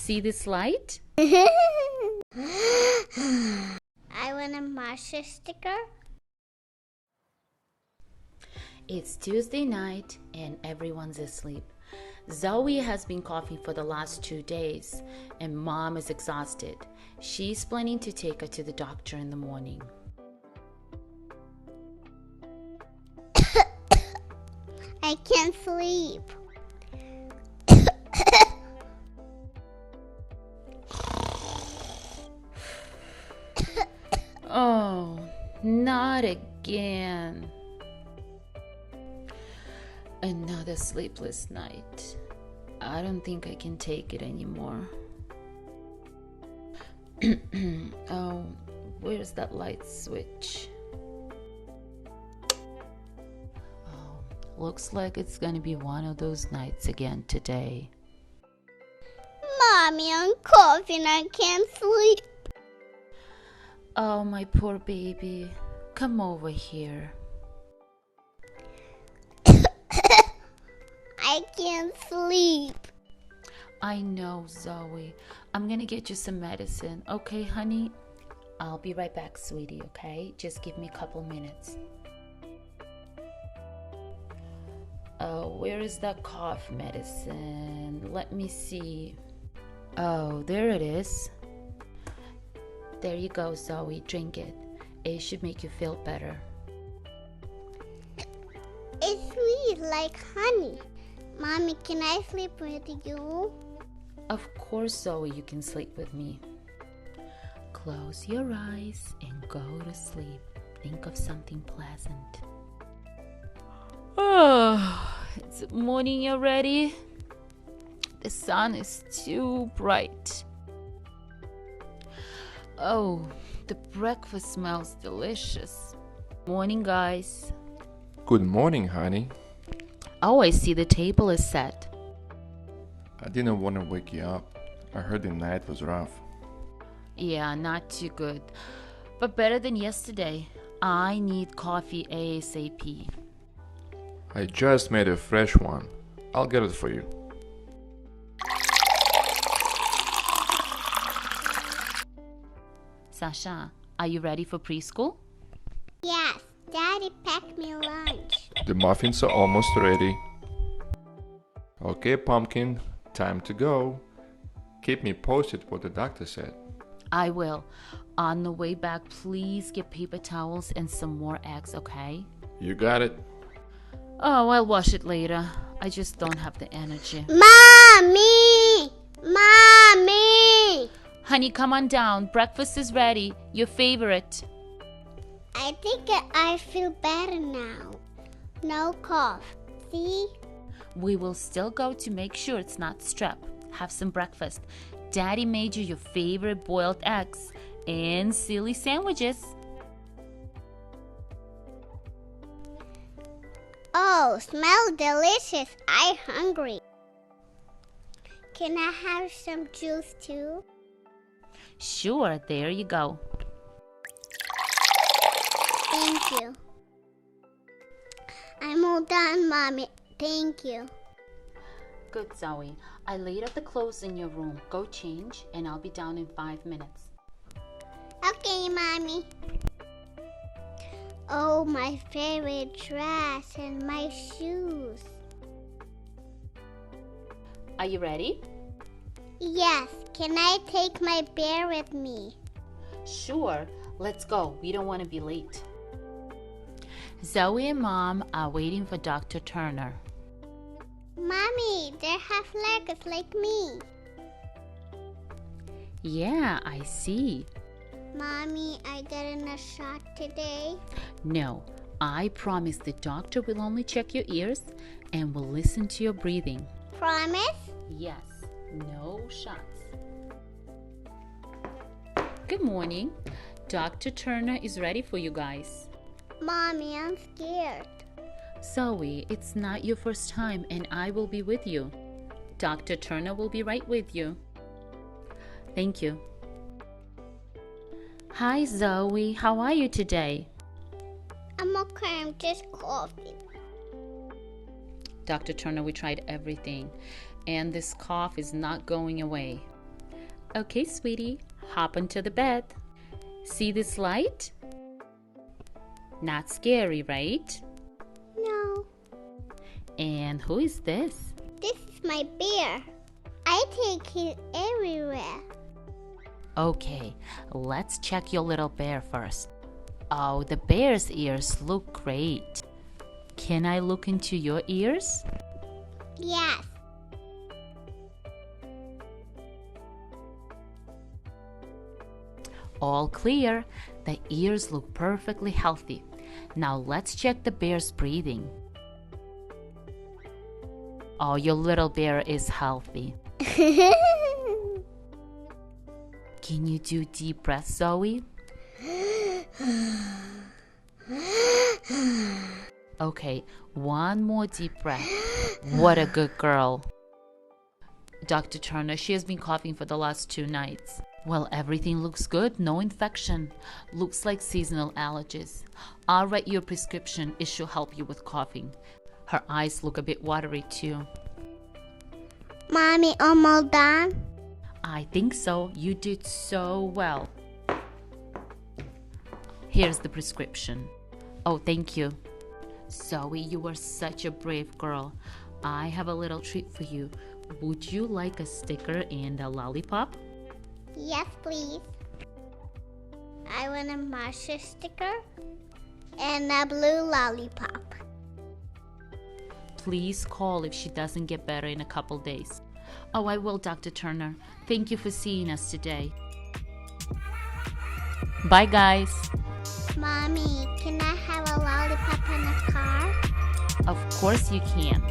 See this light? I want a Marshall sticker. It's Tuesday night and everyone's asleep. Zoe has been coughing for the last 2 days and Mom is exhausted. She's planning to take her to the doctor in the morning. I can't sleep. Oh, not again. Another sleepless night. I don't think I can take it anymore. Oh, where's that light switch? Oh, looks like it's gonna be one of those nights again today. Mommy, I'm coughing. I can't sleep. Oh, my poor baby. Come over here. I can't sleep. I know, Zoe. I'm gonna get you some medicine. Okay, honey? I'll be right back, sweetie, okay? Just give me a couple minutes. Oh, where is that cough medicine? Let me see. Oh, there it is. There you go, Zoe. Drink it. It should make you feel better. It's sweet like honey. Mommy, can I sleep with you? Of course, Zoe, you can sleep with me. Close your eyes and go to sleep. Think of something pleasant. Oh, it's morning already. The sun is too bright. Oh, the breakfast smells delicious. Morning, guys. Good morning, honey. Oh, I see the table is set. I didn't want to wake you up. I heard the night was rough. Yeah, not too good. But better than yesterday. I need coffee ASAP. I just made a fresh one. I'll get it for you. Sasha, are you ready for preschool? Yes, Daddy packed me lunch. The muffins are almost ready. Okay, Pumpkin, time to go. Keep me posted what the doctor said. I will. On the way back, please get paper towels and some more eggs, okay? You got it. Oh, I'll wash it later. I just don't have the energy. Mommy! Mommy! Honey, come on down. Breakfast is ready. Your favorite. I think I feel better now. No cough. See? We will still go to make sure it's not strep. Have some breakfast. Daddy made you your favorite boiled eggs and silly sandwiches. Oh, smell delicious. I'm hungry. Can I have some juice too? Sure, there you go. Thank you. I'm all done, Mommy. Thank you. Good, Zoe. I laid out the clothes in your room. Go change, and I'll be down in 5 minutes. Okay, Mommy. Oh, my favorite dress and my shoes. Are you ready? Yes, can I take my bear with me? Sure. Let's go. We don't want to be late. Zoe and Mom are waiting for Dr. Turner. Mommy, they're half-legged like me. Yeah, I see. Mommy, I getting a shot today? No, I promise the doctor will only check your ears and will listen to your breathing. Promise? Yes, no shots. Good morning. Dr. Turner is ready for you guys. Mommy, I'm scared. Zoe, it's not your first time and I will be with you. Dr. Turner will be right with you. Thank you. Hi, Zoe. How are you today? I'm okay. I'm just coughing. Dr. Turner, we tried everything, and this cough is not going away. Okay, sweetie, hop onto the bed. See this light? Not scary, right? No, And who is this? this is my bear. I take it everywhere. Okay, let's check your little bear first. Oh, the bear's ears look great. Can I look into your ears? Yes. All clear. The ears look perfectly healthy. Now let's check the bear's breathing. Oh, your little bear is healthy. Can you do deep breaths, Zoe? Okay, one more deep breath. What a good girl. Dr. Turner, she has been coughing for the last 2 nights. Well, everything looks good. No infection. Looks like seasonal allergies. I'll write you a prescription. It should help you with coughing. Her eyes look a bit watery too. Mommy, almost done? I think so. You did so well. Here's the prescription. Oh, thank you. Zoe, you are such a brave girl. I have a little treat for you. Would you like a sticker and a lollipop? Yes, please. I want a Marsha sticker and a blue lollipop. Please call if she doesn't get better in a couple days. Oh, I will, Dr. Turner. Thank you for seeing us today. Bye, guys. Mommy, can I have a lollipop in the car? Of course you can.